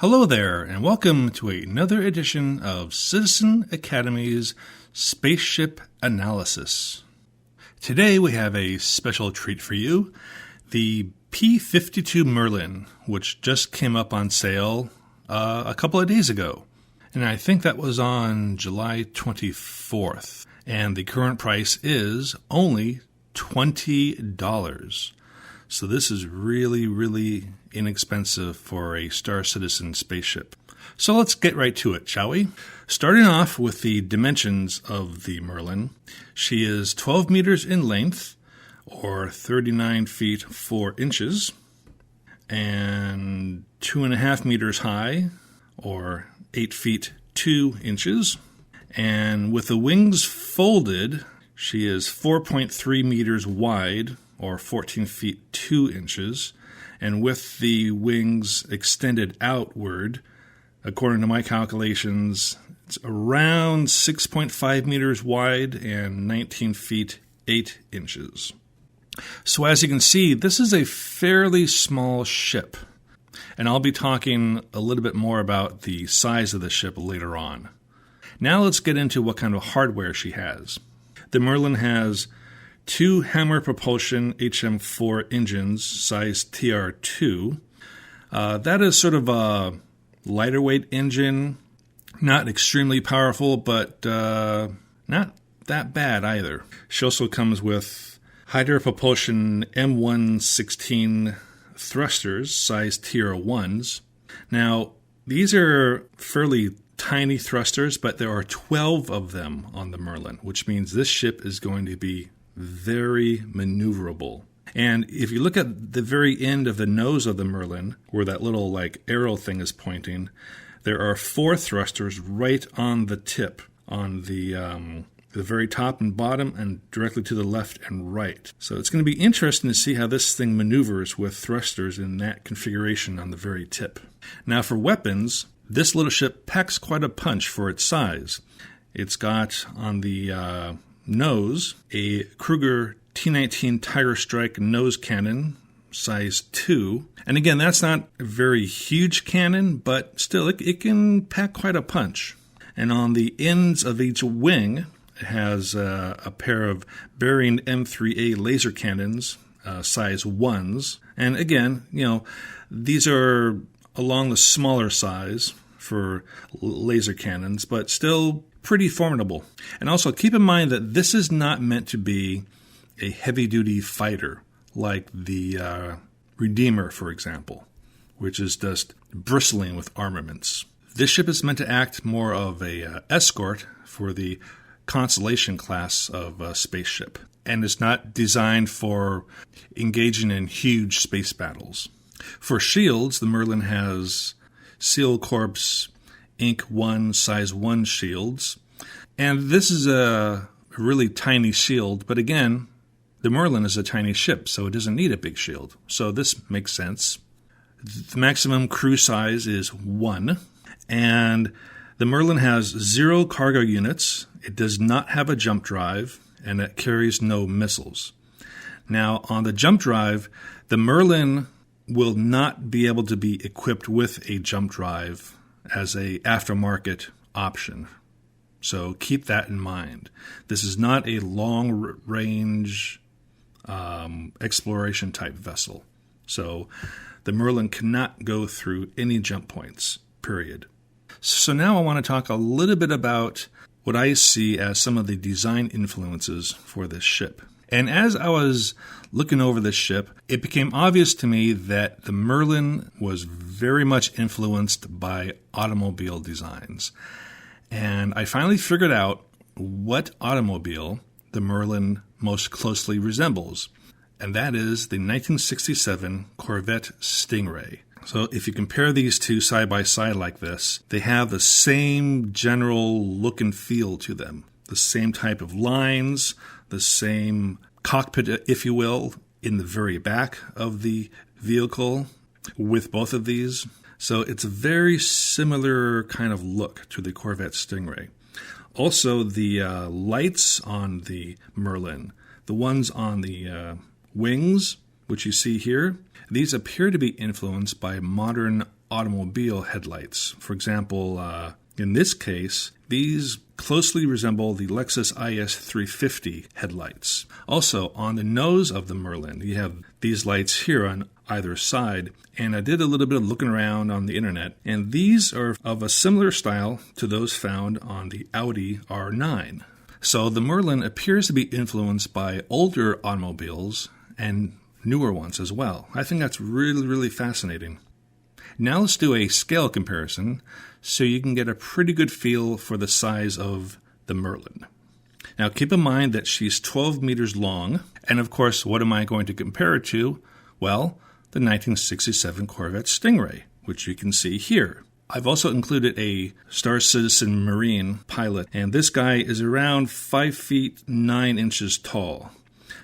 Hello there, and welcome to another edition of Citizen Academy's Spaceship Analysis. Today we have a special treat for you, the P-52 Merlin, which just came up on sale a couple of days ago. And I think that was on July 24th. And the current price is only $20. So this is really inexpensive for a Star Citizen spaceship. So let's get right to it, shall we? Starting off with the dimensions of the Merlin, she is 12 meters in length, or 39 feet 4 inches, and 2.5 meters high, or 8 feet 2 inches. And with the wings folded, she is 4.3 meters wide, or 14 feet 2 inches. And with the wings extended outward, according to my calculations, it's around 6.5 meters wide and 19 feet 8 inches. So as you can see, this is a fairly small ship. And I'll be talking a little bit more about the size of the ship later on. Now let's get into what kind of hardware she has. The Merlin has 2 Hammer propulsion HM4 engines, size TR2. That is sort of a lighter weight engine, not extremely powerful, but not that bad either. She also comes with Hydra propulsion M116 thrusters, size TR1s. Now, these are fairly tiny thrusters, but there are 12 of them on the Merlin, which means this ship is going to be very maneuverable. And if you look at the very end of the nose of the Merlin, where that little arrow thing is pointing, there are 4 thrusters right on the tip, on the very top and bottom, and directly to the left and right. So it's going to be interesting to see how this thing maneuvers with thrusters in that configuration on the very tip. Now for weapons, this little ship packs quite a punch for its size. It's got on the nose a Kruger T-19 Tiger Strike nose cannon, size 2. And again, that's not a very huge cannon, but still it can pack quite a punch. And on the ends of each wing, it has a pair of Bearing M3A laser cannons, size 1s. And again, these are along the smaller size for laser cannons, but still pretty formidable. And also keep in mind that this is not meant to be a heavy-duty fighter like the Redeemer, for example, which is just bristling with armaments. This ship is meant to act more of a escort for the Constellation class of spaceship, and is not designed for engaging in huge space battles. For shields, the Merlin has Seal Corps Inc. 1 size 1 shields, and this is a really tiny shield, but again, the Merlin is a tiny ship, so it doesn't need a big shield, so this makes sense. The maximum crew size is 1, and the Merlin has 0 cargo units, it does not have a jump drive, and it carries no missiles. Now, on the jump drive, the Merlin will not be able to be equipped with a jump drive as a aftermarket option. So keep that in mind. This is not a long-range exploration type vessel. So the Merlin cannot go through any jump points, period. So now I want to talk a little bit about what I see as some of the design influences for this ship. And as I was looking over this ship, it became obvious to me that the Merlin was very much influenced by automobile designs. And I finally figured out what automobile the Merlin most closely resembles, and that is the 1967 Corvette Stingray. So if you compare these two side by side like this, they have the same general look and feel to them. The same type of lines, the same cockpit, if you will, in the very back of the vehicle with both of these. So it's a very similar kind of look to the Corvette Stingray. Also, the lights on the Merlin, the ones on the wings, which you see here, these appear to be influenced by modern automobile headlights. For example, in this case, these closely resemble the Lexus IS 350 headlights. Also, on the nose of the Merlin, you have these lights here on either side, and I did a little bit of looking around on the internet, and these are of a similar style to those found on the Audi R9. So the Merlin appears to be influenced by older automobiles and newer ones as well. I think that's really, really fascinating. Now let's do a scale comparison so you can get a pretty good feel for the size of the Merlin. Now keep in mind that she's 12 meters long, and of course, what am I going to compare it to? Well, the 1967 Corvette Stingray, which you can see here. I've also included a Star Citizen Marine pilot, and this guy is around 5 feet 9 inches tall.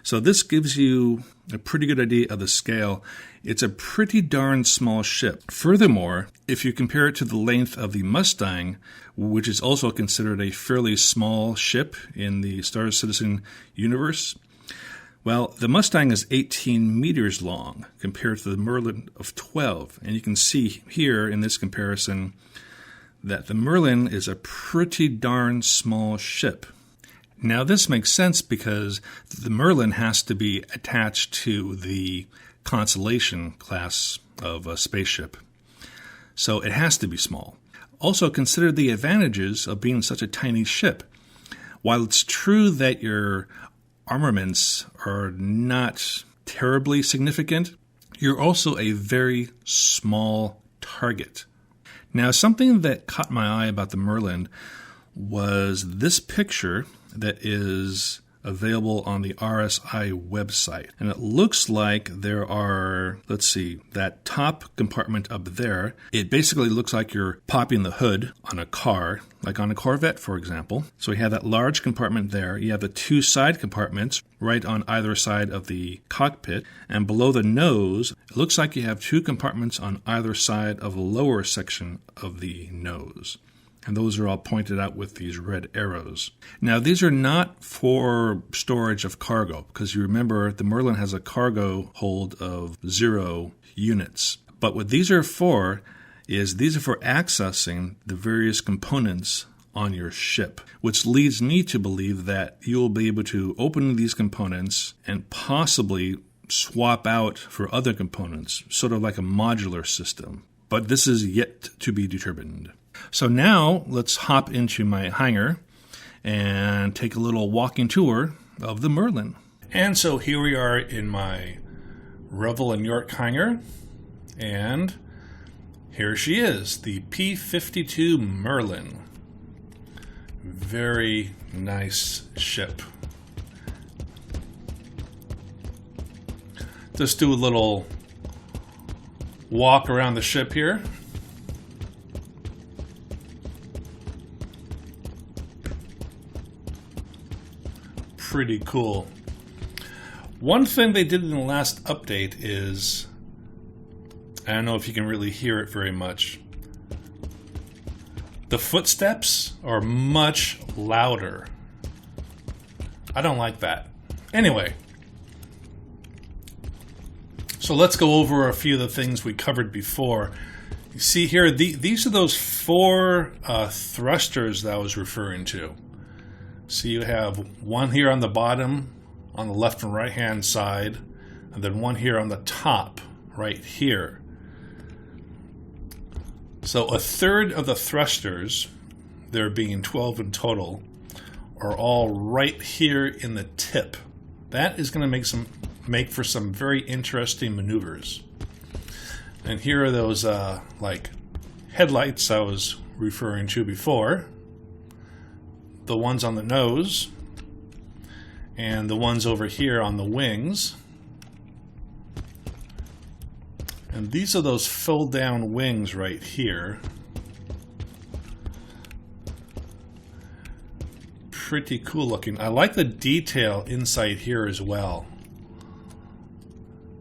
So this gives you a pretty good idea of the scale. It's a pretty darn small ship. Furthermore, if you compare it to the length of the Mustang, which is also considered a fairly small ship in the Star Citizen universe, well, the Mustang is 18 meters long compared to the Merlin of 12. And you can see here in this comparison that the Merlin is a pretty darn small ship. Now, this makes sense because the Merlin has to be attached to the Constellation class of a spaceship. So it has to be small. Also, consider the advantages of being such a tiny ship. While it's true that your armaments are not terribly significant, you're also a very small target. Now, something that caught my eye about the Merlin was this picture that is available on the RSI website. And it looks like there are, that top compartment up there, it basically looks like you're popping the hood on a car, like on a Corvette, for example. So you have that large compartment there. You have the two side compartments right on either side of the cockpit. And below the nose, it looks like you have two compartments on either side of the lower section of the nose. And those are all pointed out with these red arrows. Now, these are not for storage of cargo, because you remember the Merlin has a cargo hold of 0 units. But what these are for is these are for accessing the various components on your ship, which leads me to believe that you will be able to open these components and possibly swap out for other components, sort of like a modular system. But this is yet to be determined. So now let's hop into my hangar and take a little walking tour of the Merlin. And so here we are in my Revel and York hangar, and here she is, the P-52 Merlin. Very nice ship. Just do a little walk around the ship here. Pretty cool. One thing they did in the last update is, I don't know if you can really hear it very much, the footsteps are much louder. I don't like that. Anyway, so let's go over a few of the things we covered before. You see here, these are those 4 thrusters that I was referring to. So you have one here on the bottom, on the left and right hand side, and then one here on the top, right here. So a third of the thrusters, there being 12 in total, are all right here in the tip. That is going to make for some very interesting maneuvers. And here are those like headlights I was referring to before. The ones on the nose, and the ones over here on the wings. And these are those fold down wings right here. Pretty cool looking. I like the detail inside here as well.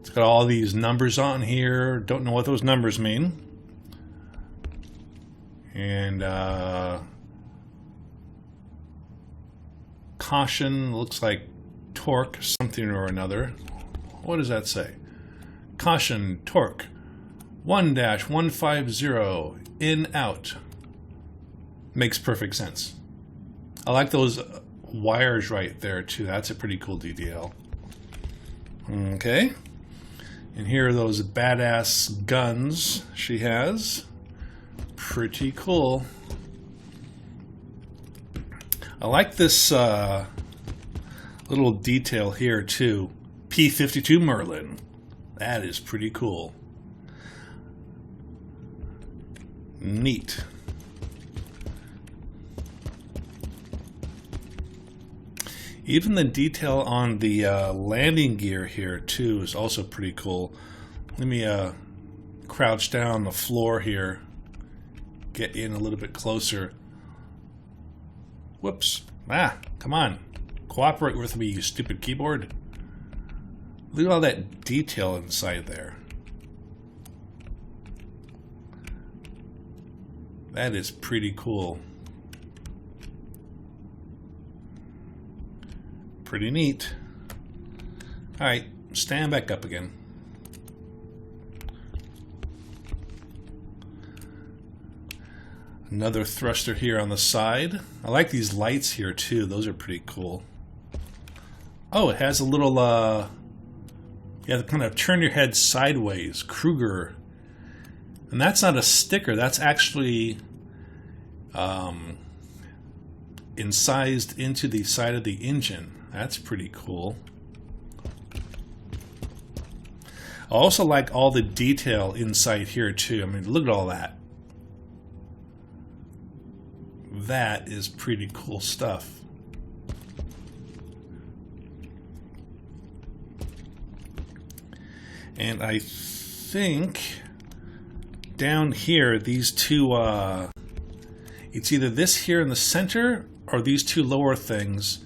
It's got all these numbers on here. Don't know what those numbers mean. And caution, looks like torque something or another. What does that say? Caution, torque, 1-150 in out. Makes perfect sense. I like those wires right there too. That's a pretty cool detail. Okay. And here are those badass guns she has. Pretty cool. I like this little detail here too. P-52 Merlin. That is pretty cool. Neat. Even the detail on the landing gear here too is also pretty cool. Let me crouch down on the floor here. Get in a little bit closer. Whoops. Come on. Cooperate with me, you stupid keyboard. Look at all that detail inside there. That is pretty cool. Pretty neat. Alright, stand back up again. Another thruster here on the side. I like these lights here too. Those are pretty cool. Oh, it has a little, you have to kind of turn your head sideways. Kruger. And that's not a sticker. That's actually incised into the side of the engine. That's pretty cool. I also like all the detail inside here too. I mean, look at all that. That is pretty cool stuff. And I think down here, these two, it's either this here in the center or these two lower things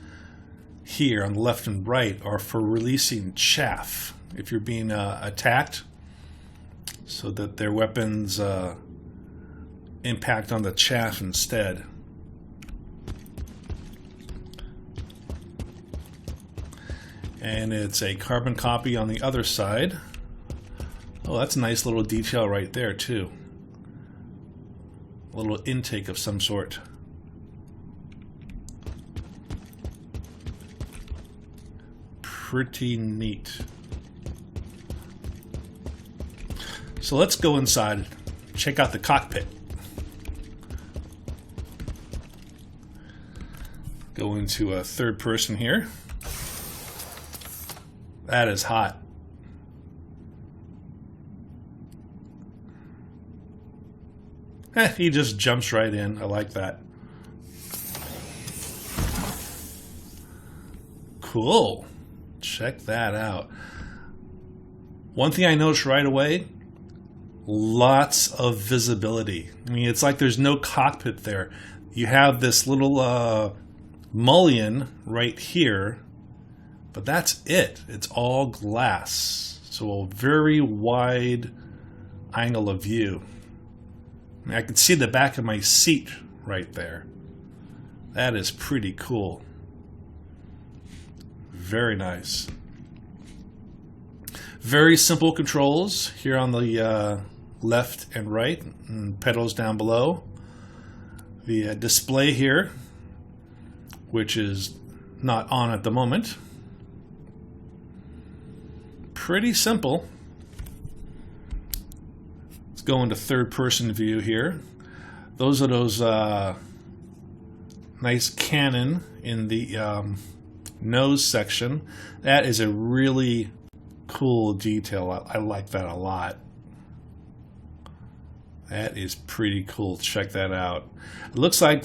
here on the left and right are for releasing chaff if you're being attacked, so that their weapons impact on the chaff instead. And it's a carbon copy on the other side. Oh, that's a nice little detail right there too. A little intake of some sort. Pretty neat. So let's go inside, check out the cockpit. Go into a third person here. That is hot. He just jumps right in. I like that. Cool. Check that out. One thing I noticed right away, lots of visibility. I mean, it's like there's no cockpit there. You have this little mullion right here, but that's it. It's all glass. So a very wide angle of view. I mean, I can see the back of my seat right there. That is pretty cool. Very nice. Very simple controls here on the left and right, and pedals down below. The display here, which is not on at the moment. Pretty simple. Let's go into third person view here. Those are those nice cannon in the nose section. That is a really cool detail. I like that a lot. That is pretty cool. Check that out. It looks like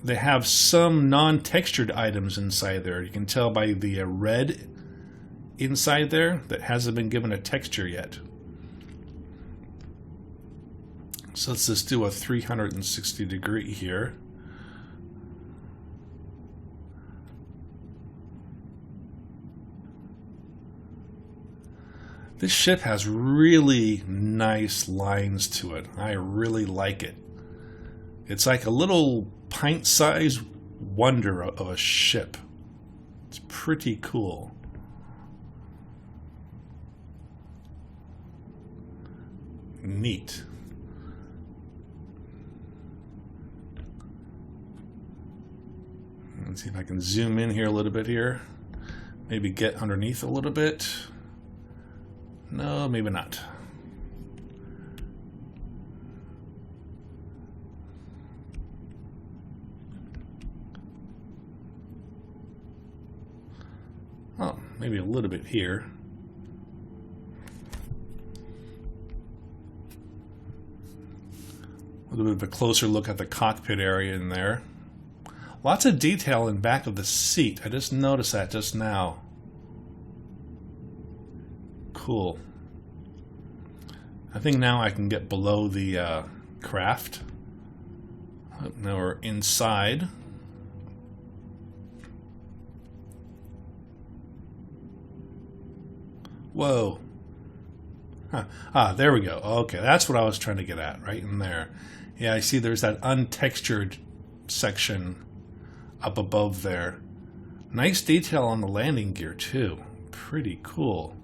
they have some non-textured items inside there. You can tell by the red inside there that hasn't been given a texture yet. So let's just do a 360 degree here. This ship has really nice lines to it. I really like it. It's like a little pint-sized wonder of a ship. It's pretty cool. neat. Let's see if I can zoom in here a little bit here. Maybe get underneath a little bit. No, maybe not. Oh, maybe a little bit here. A little bit of a closer look at the cockpit area in there. Lots of detail in back of the seat. I just noticed that just now. Cool. I think now I can get below the craft. Now we're inside. Whoa. Huh. Ah, there we go. Okay, that's what I was trying to get at, right in there. Yeah, I see there's that untextured section up above there. Nice detail on the landing gear too. Pretty cool.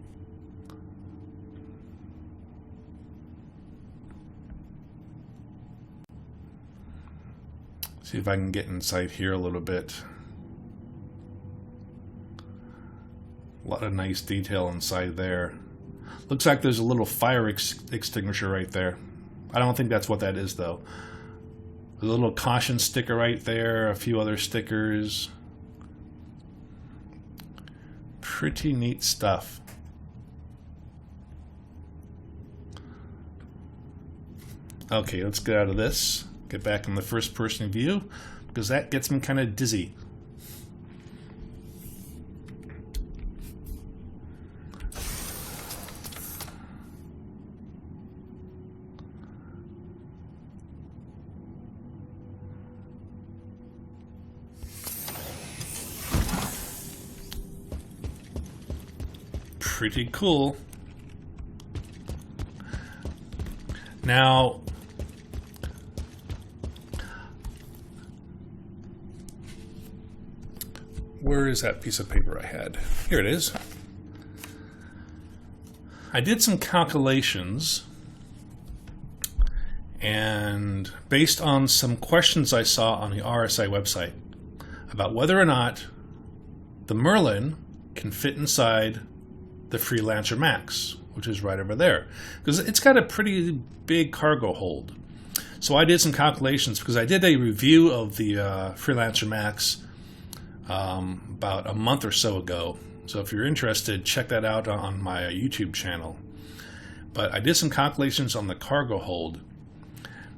See if I can get inside here a little bit. A lot of nice detail inside there. Looks like there's a little fire extinguisher right there. I don't think that's what that is though. A little caution sticker right there, a few other stickers. Pretty neat stuff. Okay, let's get out of this. Get back in the first person view, because that gets me kind of dizzy. Pretty cool. Now, where is that piece of paper I had? Here it is. I did some calculations, and based on some questions I saw on the RSI website about whether or not the Merlin can fit inside the Freelancer MAX, which is right over there, because it's got a pretty big cargo hold. So I did some calculations because I did a review of the Freelancer MAX about a month or so ago. So if you're interested, check that out on my YouTube channel. But I did some calculations on the cargo hold.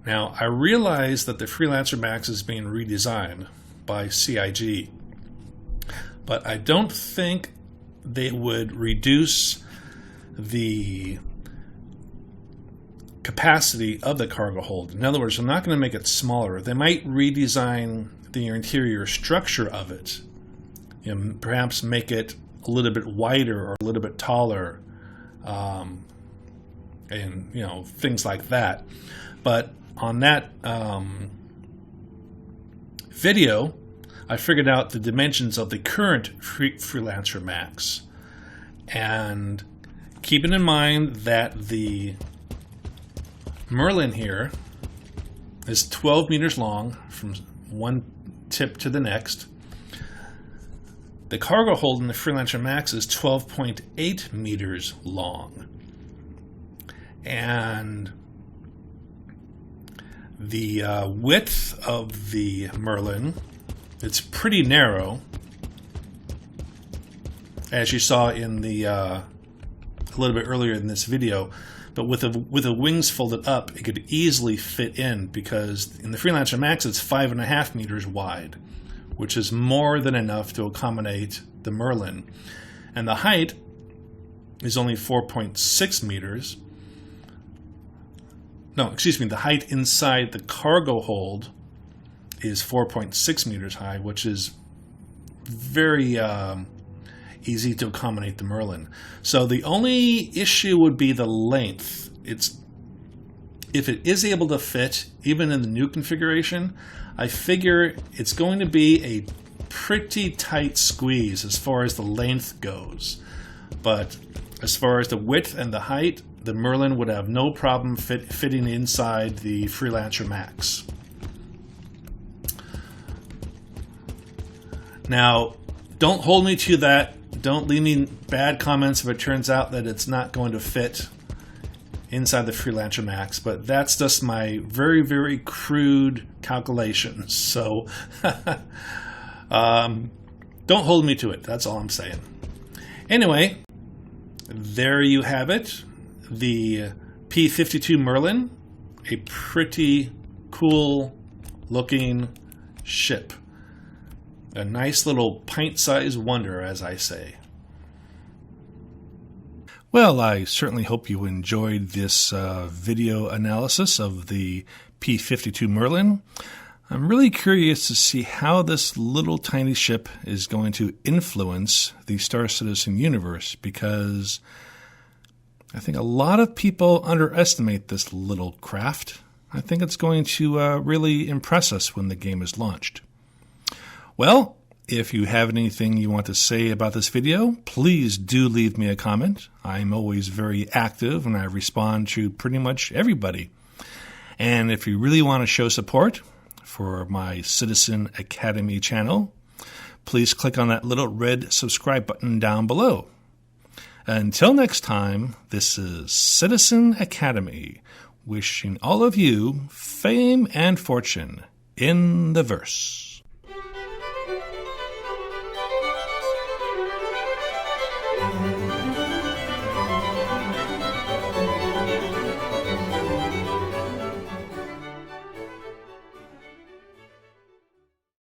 Now, I realize that the Freelancer MAX is being redesigned by CIG, but I don't think they would reduce the capacity of the cargo hold. In other words, they're not going to make it smaller. They might redesign the interior structure of it. You know, perhaps make it a little bit wider or a little bit taller, and you know, things like that. But on that video, I figured out the dimensions of the current Freelancer MAX. And keeping in mind that the Merlin here is 12 meters long from one tip to the next, the cargo hold in the Freelancer MAX is 12.8 meters long. And the width of the Merlin, it's pretty narrow, as you saw in the a little bit earlier in this video. But with the wings folded up, it could easily fit in, because in the Freelancer MAX it's 5.5 meters wide, which is more than enough to accommodate the Merlin. And the height is only 4.6 meters. No, excuse me, the height inside the cargo hold is 4.6 meters high, which is very easy to accommodate the Merlin. So the only issue would be the length. If it is able to fit, even in the new configuration, I figure it's going to be a pretty tight squeeze as far as the length goes. But as far as the width and the height, the Merlin would have no problem fitting inside the Freelancer MAX. Now, don't hold me to that. Don't leave me bad comments if it turns out that it's not going to fit inside the Freelancer MAX, but that's just my very, very crude calculations. So don't hold me to it. That's all I'm saying. Anyway, there you have it. The P-52 Merlin, a pretty cool looking ship. A nice little pint-sized wonder, as I say. Well, I certainly hope you enjoyed this video analysis of the P-52 Merlin. I'm really curious to see how this little tiny ship is going to influence the Star Citizen universe, because I think a lot of people underestimate this little craft. I think it's going to really impress us when the game is launched. Well, if you have anything you want to say about this video, please do leave me a comment. I'm always very active and I respond to pretty much everybody. And if you really want to show support for my Citizen Academy channel, please click on that little red subscribe button down below. Until next time, this is Citizen Academy, wishing all of you fame and fortune in the verse.